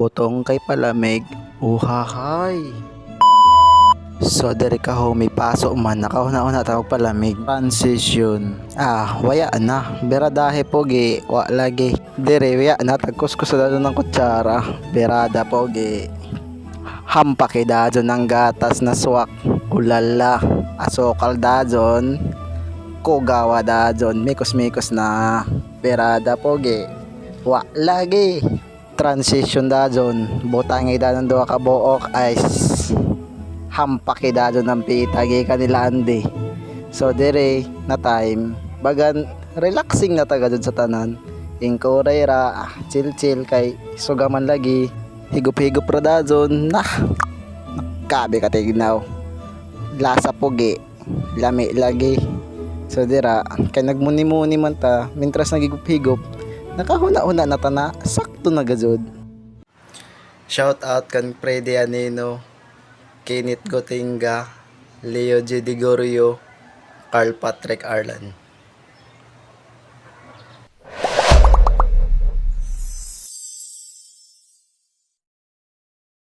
Butong kay palamig, uhahay. So diri ka ho, may pasok man, nakahuna-una tawag palamig. Transition. Waya na. Beradahe pogi, wa lagi. Diri, waya na, tagkuskus na ng kutsara. Berada pogi. Hampaki dadon ng gatas na swak. Ulala. Asokal dadon. Kugawa dadon. Mikos-mikos na. Berada pogi. Wa lagi. Transition dadon. Butangay dadon doa ka buok. Ice. Hampaki dadon ng pitagi kanila andi. So dire na time. Bagan relaxing na taga dun sa tanan. Ingkuray ra. Chill kay sugaman lagi. Higup-higup ra dadon. Kabe ka tignaw. Lasa pogi. Lami lagi. So dira kay nagmuni-muni man ta. Mintras nagigup-higup. Nakahuna-una na ta na. Sakto na gazod. Shout out kan Freddy Anino, Kenneth Gotinga, Leo G. Digorio, Carl Patrick Arlan.